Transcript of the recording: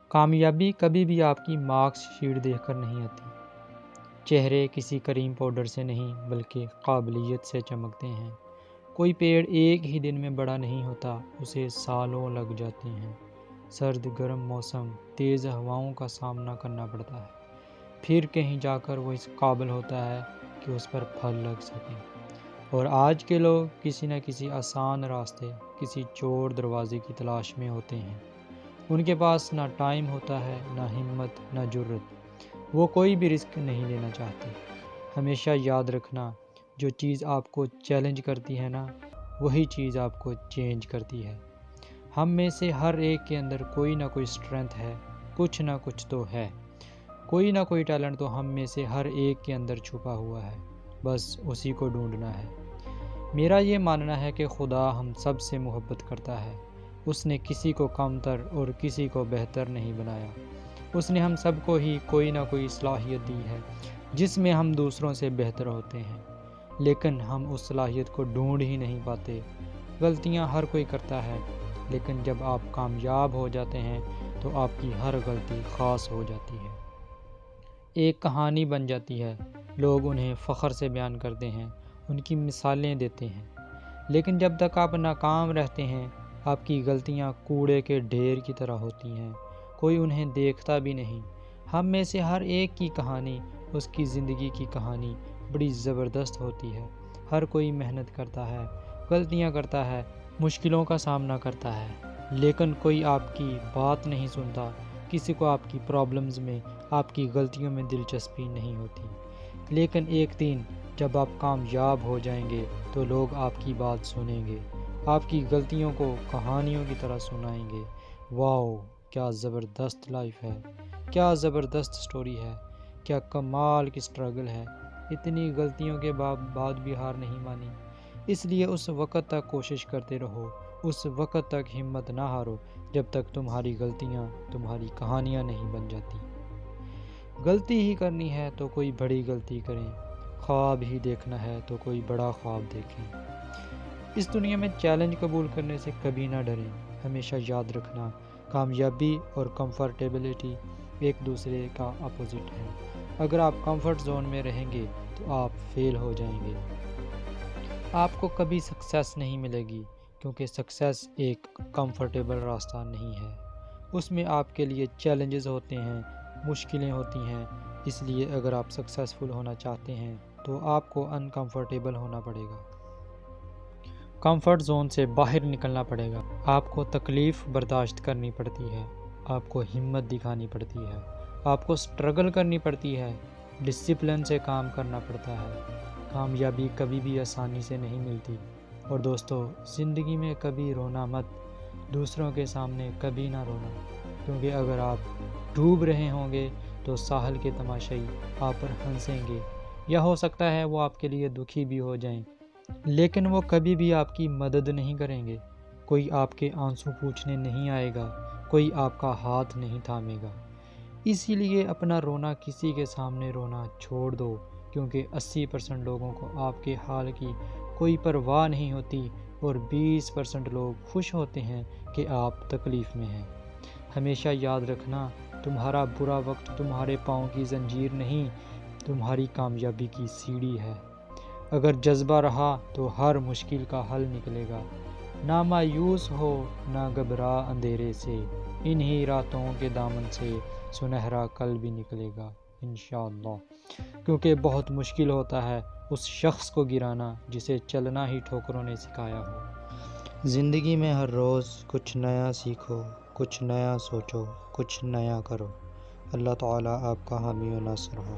کامیابی کبھی بھی آپ کی مارکس شیٹ دیکھ کر نہیں آتی۔ چہرے کسی کریم پاؤڈر سے نہیں بلکہ قابلیت سے چمکتے ہیں۔ کوئی پیڑ ایک ہی دن میں بڑا نہیں ہوتا، اسے سالوں لگ جاتے ہیں۔ سرد گرم موسم، تیز ہواؤں کا سامنا کرنا پڑتا ہے، پھر کہیں جا کر وہ اس قابل ہوتا ہے کہ اس پر پھل لگ سکیں۔ اور آج کے لوگ کسی نہ کسی آسان راستے، کسی چور دروازے کی تلاش میں ہوتے ہیں۔ ان کے پاس نہ ٹائم ہوتا ہے، نہ ہمت، نہ جرأت۔ وہ کوئی بھی رسک نہیں لینا چاہتے۔ ہمیشہ یاد رکھنا، جو چیز آپ کو چیلنج کرتی ہے نا، وہی چیز آپ کو چینج کرتی ہے۔ ہم میں سے ہر ایک کے اندر کوئی نہ کوئی اسٹرینتھ ہے، کچھ نہ کچھ تو ہے۔ کوئی نہ کوئی ٹیلنٹ تو ہم میں سے ہر ایک کے اندر چھپا ہوا ہے، بس اسی کو ڈھونڈنا ہے۔ میرا یہ ماننا ہے کہ خدا ہم سب سے محبت کرتا ہے۔ اس نے کسی کو کمتر اور کسی کو بہتر نہیں بنایا۔ اس نے ہم سب کو ہی کوئی نہ کوئی صلاحیت دی ہے جس میں ہم دوسروں سے بہتر ہوتے ہیں، لیکن ہم اس صلاحیت کو ڈھونڈ ہی نہیں پاتے۔ غلطیاں ہر کوئی کرتا ہے، لیکن جب آپ کامیاب ہو جاتے ہیں تو آپ کی ہر غلطی خاص ہو جاتی ہے، ایک کہانی بن جاتی ہے۔ لوگ انہیں فخر سے بیان کرتے ہیں، ان کی مثالیں دیتے ہیں، لیکن جب تک آپ ناکام رہتے ہیں، آپ کی غلطیاں کوڑے کے ڈھیر کی طرح ہوتی ہیں، کوئی انہیں دیکھتا بھی نہیں۔ ہم میں سے ہر ایک کی کہانی، اس کی زندگی کی کہانی بڑی زبردست ہوتی ہے۔ ہر کوئی محنت کرتا ہے، غلطیاں کرتا ہے، مشکلوں کا سامنا کرتا ہے، لیکن کوئی آپ کی بات نہیں سنتا۔ کسی کو آپ کی پرابلمز میں، آپ کی غلطیوں میں دلچسپی نہیں ہوتی۔ لیکن ایک دن جب آپ کامیاب ہو جائیں گے تو لوگ آپ کی بات سنیں گے، آپ کی غلطیوں کو کہانیوں کی طرح سنائیں گے۔ واو، کیا زبردست لائف ہے، کیا زبردست سٹوری ہے، کیا کمال کی سٹرگل ہے۔ اتنی غلطیوں کے بعد بھی ہار نہیں مانی۔ اس لیے اس وقت تک کوشش کرتے رہو، اس وقت تک ہمت نہ ہارو جب تک تمہاری غلطیاں تمہاری کہانیاں نہیں بن جاتی۔ غلطی ہی کرنی ہے تو کوئی بڑی غلطی کریں، خواب ہی دیکھنا ہے تو کوئی بڑا خواب دیکھیں۔ اس دنیا میں چیلنج قبول کرنے سے کبھی نہ ڈریں۔ ہمیشہ یاد رکھنا، کامیابی اور کمفرٹیبلٹی ایک دوسرے کا اپوزٹ ہے۔ اگر آپ کمفرٹ زون میں رہیں گے تو آپ فیل ہو جائیں گے۔ آپ کو کبھی سکسیس نہیں ملے گی، کیونکہ سکسیس ایک کمفرٹیبل راستہ نہیں ہے۔ اس میں آپ کے لیے چیلنجز ہوتے ہیں، مشکلیں ہوتی ہیں۔ اس لیے اگر آپ سکسیسفل ہونا چاہتے ہیں تو آپ کو انکمفرٹیبل ہونا پڑے گا، کمفرٹ زون سے باہر نکلنا پڑے گا۔ آپ کو تکلیف برداشت کرنی پڑتی ہے، آپ کو ہمت دکھانی پڑتی ہے، آپ کو سٹرگل کرنی پڑتی ہے، ڈسپلن سے کام کرنا پڑتا ہے۔ کامیابی کبھی بھی آسانی سے نہیں ملتی۔ اور دوستو، زندگی میں کبھی رونا مت، دوسروں کے سامنے کبھی نہ رونا، کیونکہ اگر آپ ڈوب رہے ہوں گے تو ساحل کے تماشائی آپ پر ہنسیں گے، یا ہو سکتا ہے وہ آپ کے لیے دکھی بھی ہو جائیں، لیکن وہ کبھی بھی آپ کی مدد نہیں کریں گے۔ کوئی آپ کے آنسو پوچھنے نہیں آئے گا، کوئی آپ کا ہاتھ نہیں تھامے گا۔ اسی لیے اپنا رونا کسی کے سامنے رونا چھوڑ دو، کیونکہ 80% لوگوں کو آپ کے حال کی کوئی پرواہ نہیں ہوتی، اور 20% لوگ خوش ہوتے ہیں کہ آپ تکلیف میں ہیں۔ ہمیشہ یاد رکھنا، تمہارا برا وقت تمہارے پاؤں کی زنجیر نہیں، تمہاری کامیابی کی سیڑھی ہے۔ اگر جذبہ رہا تو ہر مشکل کا حل نکلے گا۔ نہ مایوس ہو، نہ گھبرا اندھیرے سے، انہی راتوں کے دامن سے سنہرا کل بھی نکلے گا انشاءاللہ۔ کیونکہ بہت مشکل ہوتا ہے اس شخص کو گرانا جسے چلنا ہی ٹھوکروں نے سکھایا ہو۔ زندگی میں ہر روز کچھ نیا سیکھو، کچھ نیا سوچو، کچھ نیا کرو۔ اللہ تعالیٰ آپ کا حامی و ناصر ہو۔